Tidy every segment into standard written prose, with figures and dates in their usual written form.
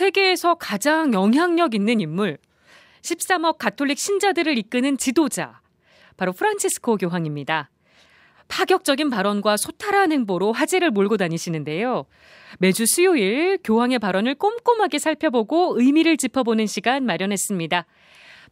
세계에서 가장 영향력 있는 인물, 13억 가톨릭 신자들을 이끄는 지도자, 바로 프란치스코 교황입니다. 파격적인 발언과 소탈한 행보로 화제를 몰고 다니시는데요. 매주 수요일 교황의 발언을 꼼꼼하게 살펴보고 의미를 짚어보는 시간 마련했습니다.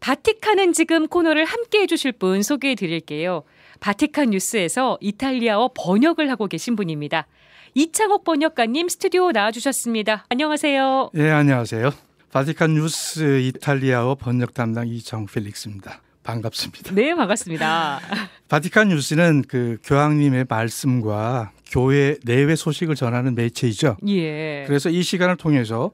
바티칸은 지금 코너를 함께 해주실 분 소개해 드릴게요. 바티칸 뉴스에서 이탈리아어 번역을 하고 계신 분입니다. 이창옥 번역가님 스튜디오 나와주셨습니다. 안녕하세요. 네, 안녕하세요. 바티칸 뉴스 이탈리아어 번역 담당 이창옥 펠릭스입니다. 반갑습니다. 네, 반갑습니다. 바티칸 뉴스는 그 교황님의 말씀과 교회 내외 소식을 전하는 매체이죠. 예. 그래서 이 시간을 통해서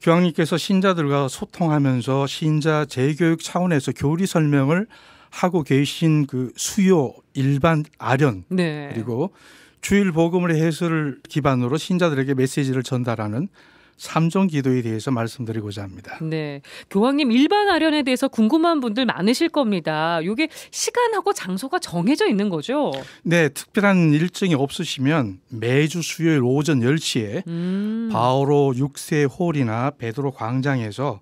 교황님께서 신자들과 소통하면서 신자 재교육 차원에서 교리 설명을 하고 계신 그 수요 일반 아련 네. 그리고 주일 복음의 해설을 기반으로 신자들에게 메시지를 전달하는 3종 기도에 대해서 말씀드리고자 합니다. 네, 교황님 일반 아련에 대해서 궁금한 분들 많으실 겁니다. 이게 시간하고 장소가 정해져 있는 거죠? 네, 특별한 일정이 없으시면 매주 수요일 오전 10시에 바오로 6세 홀이나 베드로 광장에서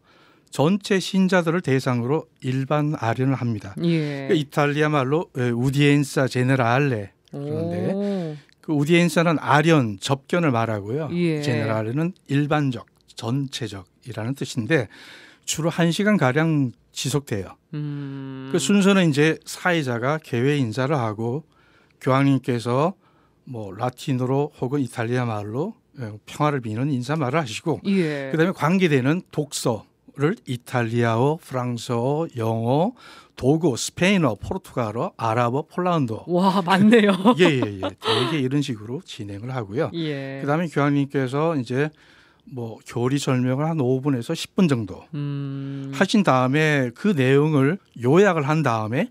전체 신자들을 대상으로 일반 아련을 합니다. 예. 그러니까 이탈리아 말로 우디엔사 제네랄레 그런데 그 우디엔사는 아련 접견을 말하고요. 예. 제네랄레는 일반적, 전체적이라는 뜻인데 주로 1시간 가량 지속돼요. 그 순서는 이제 사회자가 개회 인사를 하고 교황님께서 뭐 라틴어로 혹은 이탈리아 말로 평화를 비는 인사말을 하시고 예. 그다음에 관계되는 독서를 이탈리아어, 프랑스어, 영어, 도구, 스페인어, 포르투갈어, 아랍어, 폴란드어. 와, 많네요. 예. 되게 이런 식으로 진행을 하고요. 예. 그다음에 교황님께서 이제 뭐 교리 설명을 한 5분에서 10분 정도 하신 다음에 그 내용을 요약을 한 다음에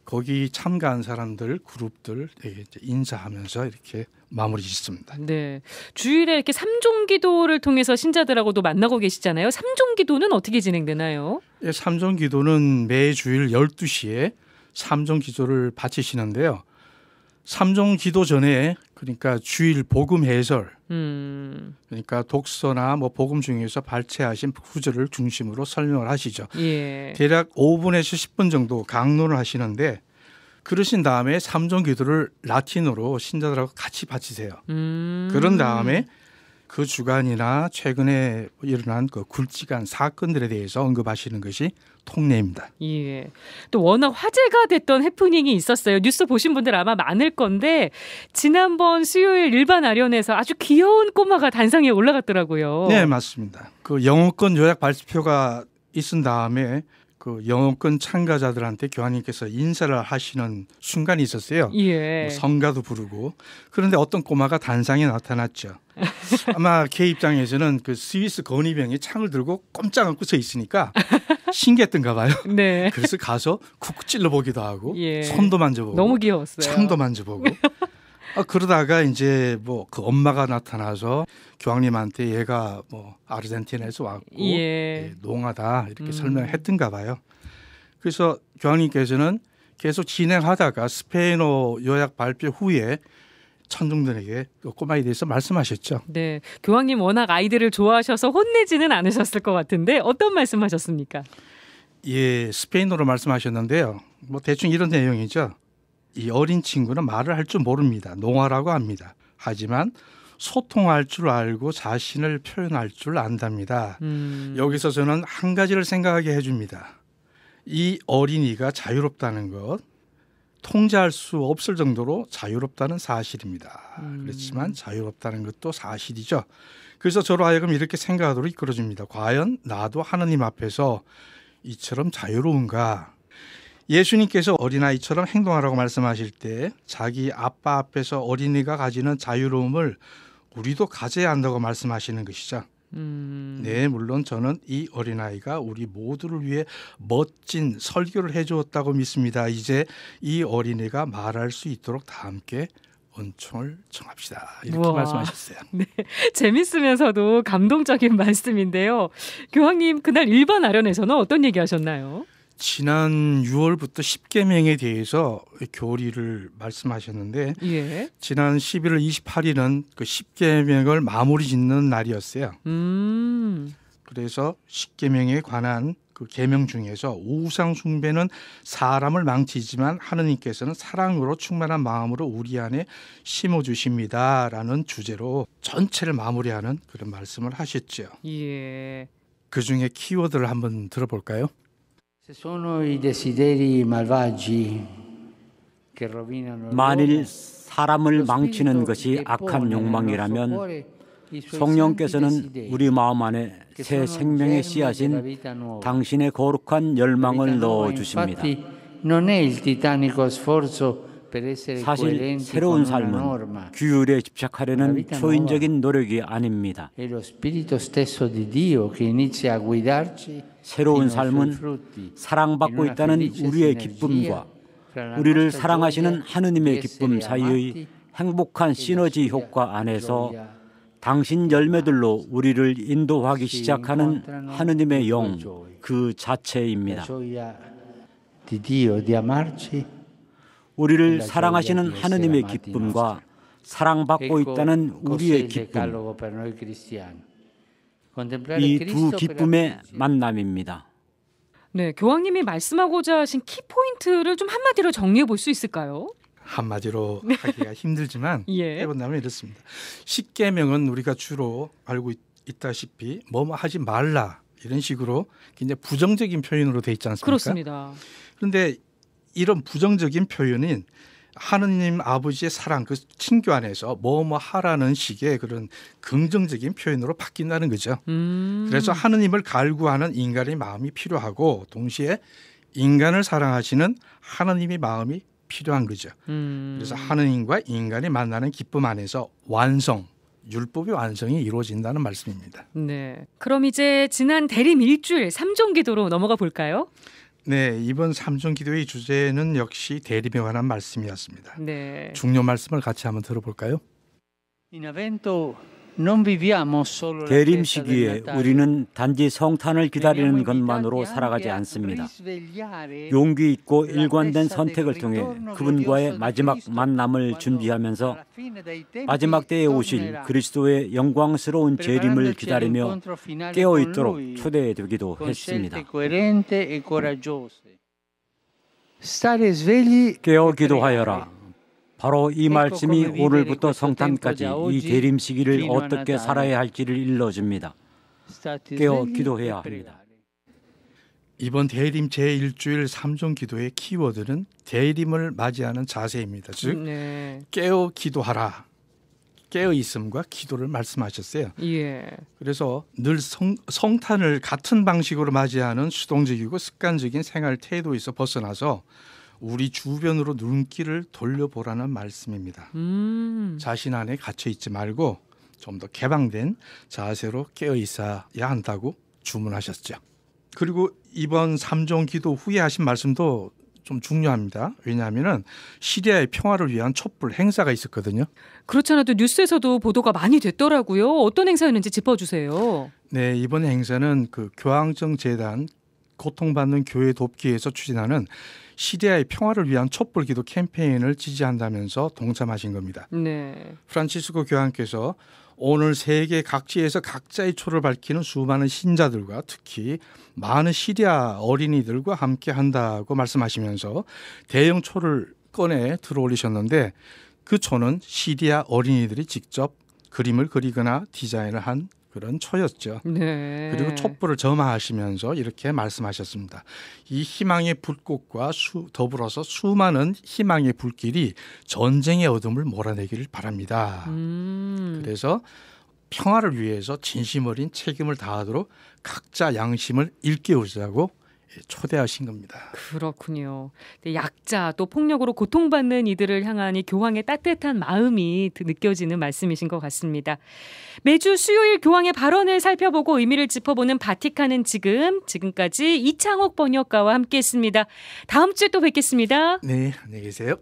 거기 참가한 사람들, 그룹들에게 이제 인사하면서 이렇게 마무리 짓습니다. 네, 주일에 이렇게 3종 기도를 통해서 신자들하고도 만나고 계시잖아요. 3종 기도는 어떻게 진행되나요? 예, 3종 기도는 매주일 12시에 3종 기도를 바치시는데요. 3종 기도 전에 그러니까 주일 복음 해설 그러니까 독서나 뭐 복음 중에서 발췌하신 구절을 중심으로 설명을 하시죠. 예. 대략 5분에서 10분 정도 강론을 하시는데 그러신 다음에 3종 기도를 라틴어로 신자들하고 같이 바치세요. 그런 다음에 그 주간이나 최근에 일어난 그 굵직한 사건들에 대해서 언급하시는 것이 통례입니다. 예. 또 워낙 화제가 됐던 해프닝이 있었어요. 뉴스 보신 분들 아마 많을 건데 지난번 수요일 일반 아련에서 아주 귀여운 꼬마가 단상에 올라갔더라고요. 네, 맞습니다. 그 영어권 요약 발표가 있은 다음에 그 영어권 참가자들한테 교황님께서 인사를 하시는 순간이 있었어요. 예. 뭐 성가도 부르고 그런데 어떤 꼬마가 단상에 나타났죠. 아마 걔 입장에서는 그 스위스 건의병이 창을 들고 꼼짝 않고 서 있으니까 신기했던가 봐요. 네. 그래서 가서 쿡 찔러보기도 하고 예. 손도 만져보고 너무 귀여웠어요. 창도 만져보고 그러다가 이제 뭐 그 엄마가 나타나서 교황님한테 얘가 뭐 아르헨티나에서 왔고 예. 농하다 이렇게 설명했던가 봐요. 그래서 교황님께서는 계속 진행하다가 스페인어 요약 발표 후에 천중들에게 꼬마에 대해서 말씀하셨죠. 네, 교황님 워낙 아이들을 좋아하셔서 혼내지는 않으셨을 것 같은데 어떤 말씀하셨습니까? 예, 스페인어로 말씀하셨는데요. 뭐 대충 이런 내용이죠. 이 어린 친구는 말을 할 줄 모릅니다. 농화라고 합니다. 하지만 소통할 줄 알고 자신을 표현할 줄 안답니다. 여기서 저는 한 가지를 생각하게 해줍니다. 이 어린이가 자유롭다는 것, 통제할 수 없을 정도로 자유롭다는 사실입니다. 그렇지만 자유롭다는 것도 사실이죠. 그래서 저로 하여금 이렇게 생각하도록 이끌어줍니다. 과연 나도 하느님 앞에서 이처럼 자유로운가? 예수님께서 어린아이처럼 행동하라고 말씀하실 때 자기 아빠 앞에서 어린이가 가지는 자유로움을 우리도 가져야 한다고 말씀하시는 것이죠. 네, 물론 저는 이 어린아이가 우리 모두를 위해 멋진 설교를 해주었다고 믿습니다. 이제 이 어린이가 말할 수 있도록 다 함께 은총을 청합시다. 이렇게 우와. 말씀하셨어요. 네, 재밌으면서도 감동적인 말씀인데요. 교황님 그날 일반 아련에서는 어떤 얘기 하셨나요? 지난 6월부터 10계명에 대해서 교리를 말씀하셨는데 예. 지난 11월 28일은 그 10계명을 마무리 짓는 날이었어요. 그래서 십계명에 관한 그 계명 중에서 우상 숭배는 사람을 망치지만 하느님께서는 사랑으로 충만한 마음으로 우리 안에 심어주십니다라는 주제로 전체를 마무리하는 그런 말씀을 하셨죠. 예. 그 중에 키워드를 한번 들어볼까요? 만일 사람을 망치는 것이 악한 욕망이라면 성령께서는 우리 마음 안에 새 생명의 씨앗인 당신의 거룩한 열망을 넣어주십니다. 사실 새로운 삶은 규율에 집착하려는 초인적인 노력이 아닙니다. 새로운 삶은 사랑받고 있다는 우리의 기쁨과 우리를 사랑하시는 하느님의 기쁨 사이의 행복한 시너지 효과 안에서 당신 열매들로 우리를 인도하기 시작하는 하느님의 영 그 자체입니다. 우리를 사랑하시는 하느님의 기쁨과 사랑받고 있다는 우리의 기쁨, 이 두 기쁨의 만남입니다. 네, 교황님이 말씀하고자 하신 키포인트를 좀 한마디로 정리해 볼 수 있을까요? 한마디로 하기가 힘들지만 예. 해본다면 이렇습니다. 십계명은 우리가 주로 알고 있다시피 뭐뭐 하지 말라 이런 식으로 굉장히 부정적인 표현으로 돼 있지 않습니까? 그렇습니다. 그런데 이런 부정적인 표현은 하느님 아버지의 사랑, 그 친교 안에서 뭐뭐 하라는 식의 그런 긍정적인 표현으로 바뀐다는 거죠. 그래서 하느님을 갈구하는 인간의 마음이 필요하고 동시에 인간을 사랑하시는 하느님의 마음이 필요한 거죠. 그래서 하느님과 인간이 만나는 기쁨 안에서 완성, 율법의 완성이 이루어진다는 말씀입니다. 네, 그럼 이제 지난 대림 일주일 삼종기도로 넘어가 볼까요? 네, 이번 삼종기도의 주제는 역시 대림에 관한 말씀이었습니다. 네. 중요 말씀을 같이 한번 들어볼까요? 대림 시기에 우리는 단지 성탄을 기다리는 것만으로 살아가지 않습니다. 용기 있고 일관된 선택을 통해 그분과의 마지막 만남을 준비하면서 마지막 때에 오실 그리스도의 영광스러운 재림을 기다리며 깨어있도록 초대되기도 했습니다. 깨어 기도하여라. 바로 이 말씀이 오늘부터 성탄까지 이 대림 시기를 어떻게 살아야 할지를 일러줍니다. 깨어 기도해야 합니다. 이번 대림 제1주일 삼종기도의 키워드는 대림을 맞이하는 자세입니다. 즉 깨어 기도하라. 깨어 있음과 기도를 말씀하셨어요. 예. 그래서 늘 성탄을 같은 방식으로 맞이하는 수동적이고 습관적인 생활 태도에서 벗어나서 우리 주변으로 눈길을 돌려보라는 말씀입니다. 자신 안에 갇혀 있지 말고 좀 더 개방된 자세로 깨어 있어야 한다고 주문하셨죠. 그리고 이번 삼종기도 후에 하신 말씀도 좀 중요합니다. 왜냐하면 시리아의 평화를 위한 촛불 행사가 있었거든요. 그렇지 않아도 뉴스에서도 보도가 많이 됐더라고요. 어떤 행사였는지 짚어주세요. 네, 이번 행사는 그 교황청 재단 고통받는 교회 돕기에서 추진하는 시리아의 평화를 위한 촛불 기도 캠페인을 지지한다면서 동참하신 겁니다. 네. 프란치스코 교황께서 오늘 세계 각지에서 각자의 초를 밝히는 수많은 신자들과 특히 많은 시리아 어린이들과 함께 한다고 말씀하시면서 대형 초를 꺼내 들어올리셨는데 그 초는 시리아 어린이들이 직접 그림을 그리거나 디자인을 한 그런 초였죠. 네. 그리고 촛불을 점화하시면서 이렇게 말씀하셨습니다. 이 희망의 불꽃과 더불어서 수많은 희망의 불길이 전쟁의 어둠을 몰아내기를 바랍니다. 그래서 평화를 위해서 진심 어린 책임을 다하도록 각자 양심을 일깨우자고 초대하신 겁니다. 그렇군요. 약자 또 폭력으로 고통받는 이들을 향한 이 교황의 따뜻한 마음이 느껴지는 말씀이신 것 같습니다. 매주 수요일 교황의 발언을 살펴보고 의미를 짚어보는 바티칸은 지금까지 이창옥 번역가와 함께했습니다. 다음 주에 또 뵙겠습니다. 네, 안녕히 계세요.